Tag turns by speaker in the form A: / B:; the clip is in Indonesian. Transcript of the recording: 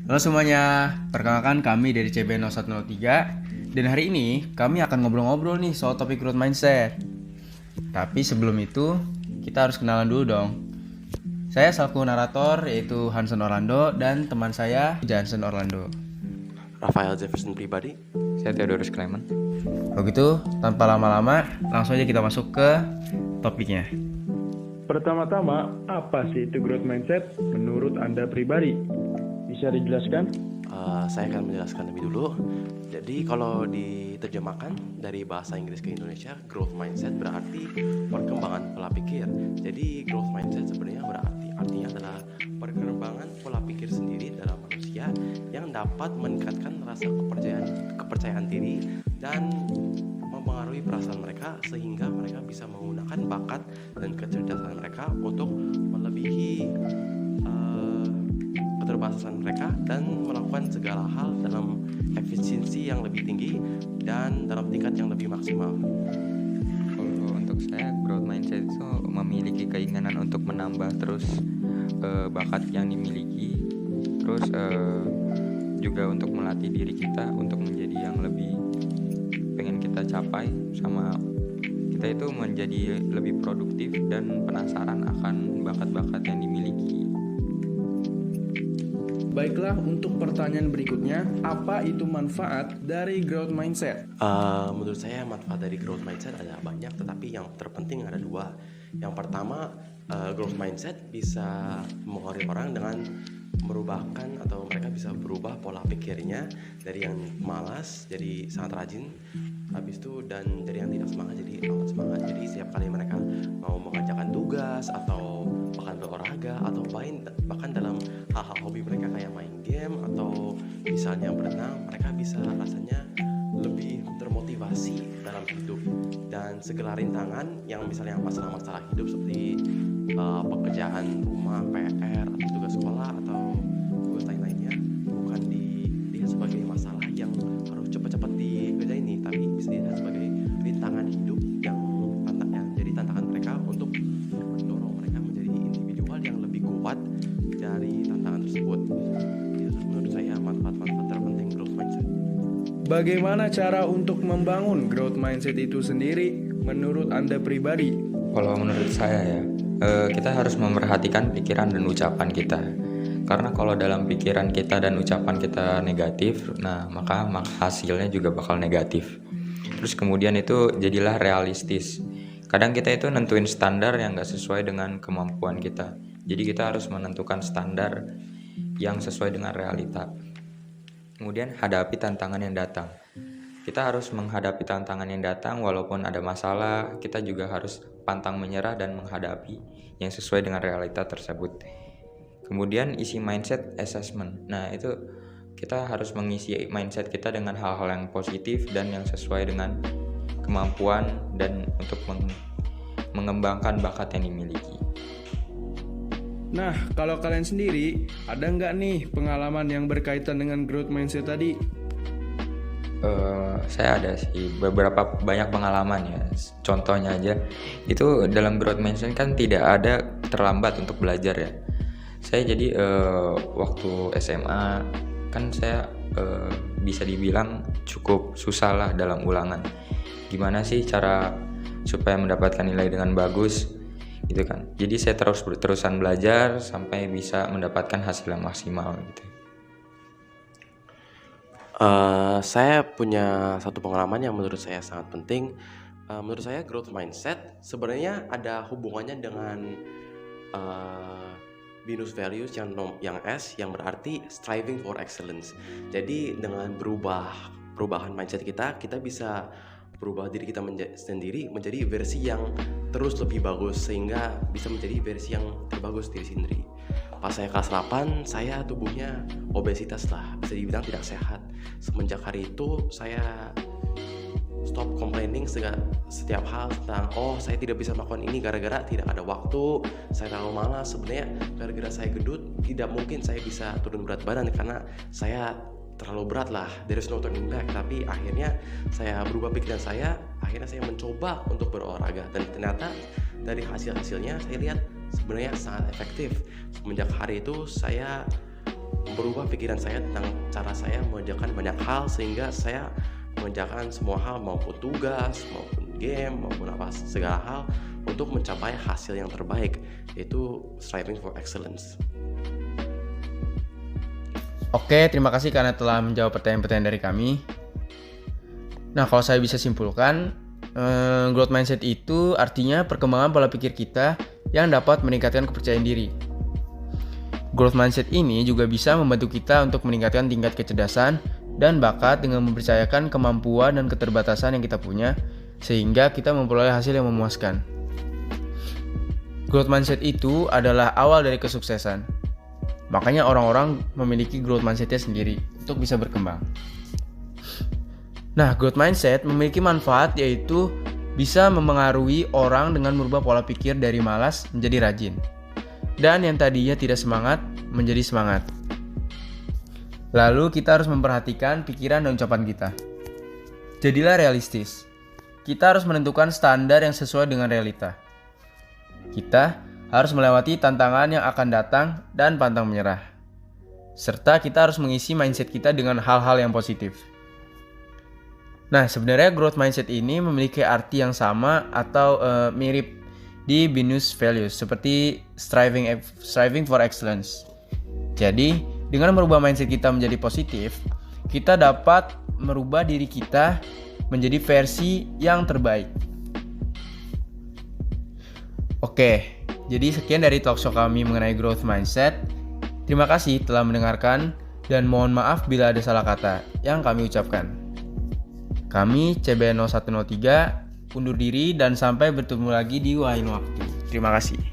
A: Halo semuanya, perkenalkan kami dari CB0103. Dan hari ini kami akan ngobrol-ngobrol nih soal topik growth mindset. Tapi sebelum itu, kita harus kenalan dulu dong. Saya selaku narator yaitu Hansen Orlando dan teman saya Jansen Orlando.
B: Rafael Jefferson pribadi.
C: Saya Theodorus Clement.
A: Begitu, tanpa lama-lama, langsung aja kita masuk ke topiknya.
D: Pertama-tama, apa sih itu growth mindset menurut Anda pribadi? Bisa dijelaskan?
B: Saya akan menjelaskan lebih dulu. Jadi kalau diterjemahkan dari bahasa Inggris ke Indonesia, growth mindset berarti perkembangan pola pikir. Jadi growth mindset sebenarnya artinya adalah perkembangan pola pikir sendiri dalam manusia yang dapat meningkatkan rasa kepercayaan diri dan mempengaruhi perasaan mereka sehingga mereka bisa menggunakan bakat dan kecerdasan mereka untuk melebihi keterbatasan mereka dan melakukan segala hal dalam efisiensi yang lebih tinggi dan dalam tingkat yang lebih maksimal.
C: Kalau untuk saya, growth mindset itu memiliki keinginan untuk menambah terus bakat yang dimiliki, terus juga untuk melatih diri kita untuk menjadi yang lebih pengen kita capai, sama kita itu menjadi lebih produktif dan penasaran akan bakat-bakat yang dimiliki.
D: Baiklah, untuk pertanyaan berikutnya, apa itu manfaat dari growth mindset?
B: Menurut saya manfaat dari growth mindset ada banyak, tetapi yang terpenting ada dua. Yang pertama, growth mindset bisa mempengaruhi orang dengan merubahkan atau mereka bisa berubah pola pikirnya dari yang malas jadi sangat rajin, habis itu dan dari yang tidak semangat jadi amat semangat. Jadi setiap kali mereka mau mengerjakan tugas atau bahkan berolahraga atau bahkan dalam hal-hal hobi mereka kayak main game atau misalnya berenang, mereka bisa rasanya lebih termotivasi dalam hidup, dan segala rintangan yang misalnya masalah-masalah hidup seperti pekerjaan rumah, PR, atau tugas sekolah atau tugas lain-lainnya bukan dilihat sebagai masalah yang harus cepat-cepat dikerjain nih, tapi bisa dilihat sebagai rintangan hidup yang jadi tantangan mereka untuk mendorong mereka menjadi individual yang lebih kuat dari tantangan tersebut. Itu menurut saya manfaat-manfaat terpenting growth mindset.
D: Bagaimana cara untuk membangun growth mindset itu sendiri menurut Anda pribadi?
C: Kalau menurut saya ya, kita harus memperhatikan pikiran dan ucapan kita. Karena kalau dalam pikiran kita dan ucapan kita negatif, maka hasilnya juga bakal negatif. Terus kemudian itu jadilah realistis. Kadang kita itu nentuin standar yang gak sesuai dengan kemampuan kita. Jadi kita harus menentukan standar yang sesuai dengan realita. Kemudian hadapi tantangan yang datang. Kita harus menghadapi tantangan yang datang walaupun ada masalah, kita juga harus pantang menyerah dan menghadapi yang sesuai dengan realita tersebut. Kemudian isi mindset assessment. Itu kita harus mengisi mindset kita dengan hal-hal yang positif dan yang sesuai dengan kemampuan dan untuk mengembangkan bakat yang dimiliki.
D: Nah, kalau kalian sendiri, ada nggak nih pengalaman yang berkaitan dengan growth mindset tadi?
C: Saya ada sih banyak pengalaman ya. Contohnya aja, itu dalam growth mindset kan tidak ada terlambat untuk belajar ya. Saya jadi waktu SMA kan saya bisa dibilang cukup susah lah dalam ulangan. Gimana sih cara supaya mendapatkan nilai dengan bagus gitu kan. Jadi saya terusan belajar sampai bisa mendapatkan hasil yang maksimal gitu.
B: Saya punya satu pengalaman yang menurut saya sangat penting. Menurut saya growth mindset sebenarnya ada hubungannya dengan Binus values yang S, yang berarti striving for excellence. Jadi dengan perubahan mindset kita bisa berubah diri kita sendiri menjadi versi yang terus lebih bagus sehingga bisa menjadi versi yang terbagus diri sendiri. Pas saya kelas 8, saya tubuhnya obesitas lah, bisa dibilang tidak sehat. Semenjak hari itu saya stop complaining setiap hal tentang saya tidak bisa melakukan ini gara-gara tidak ada waktu, saya terlalu malas. Sebenarnya gara-gara saya gendut tidak mungkin saya bisa turun berat badan karena saya terlalu berat lah, there is no turning back. Tapi akhirnya saya berubah pikiran saya, akhirnya saya mencoba untuk berolahraga dan ternyata dari hasilnya saya lihat sebenarnya sangat efektif. Semenjak hari itu saya merubah pikiran saya tentang cara saya mengerjakan banyak hal, sehingga saya mengerjakan semua hal, maupun tugas, maupun game, maupun apa segala hal, untuk mencapai hasil yang terbaik, yaitu striving for excellence.
A: Oke, terima kasih karena telah menjawab pertanyaan-pertanyaan dari kami. Nah, kalau saya bisa simpulkan, growth mindset itu artinya perkembangan pola pikir kita yang dapat meningkatkan kepercayaan diri. Growth mindset ini juga bisa membantu kita untuk meningkatkan tingkat kecerdasan dan bakat dengan mempercayakan kemampuan dan keterbatasan yang kita punya, sehingga kita memperoleh hasil yang memuaskan. Growth mindset itu adalah awal dari kesuksesan. Makanya orang-orang memiliki growth mindset-nya sendiri untuk bisa berkembang. Nah, growth mindset memiliki manfaat, yaitu bisa memengaruhi orang dengan merubah pola pikir dari malas menjadi rajin. Dan yang tadinya tidak semangat menjadi semangat. Lalu kita harus memperhatikan pikiran dan ucapan kita. Jadilah realistis. Kita harus menentukan standar yang sesuai dengan realita. Kita harus melewati tantangan yang akan datang dan pantang menyerah. Serta kita harus mengisi mindset kita dengan hal-hal yang positif. Nah, sebenarnya growth mindset ini memiliki arti yang sama atau mirip di BINUS values, seperti striving for excellence. Jadi, dengan merubah mindset kita menjadi positif, kita dapat merubah diri kita menjadi versi yang terbaik. Oke, jadi sekian dari talkshow kami mengenai growth mindset. Terima kasih telah mendengarkan dan mohon maaf bila ada salah kata yang kami ucapkan. Kami CBNO 103 undur diri dan sampai bertemu lagi di lain waktu. Terima kasih.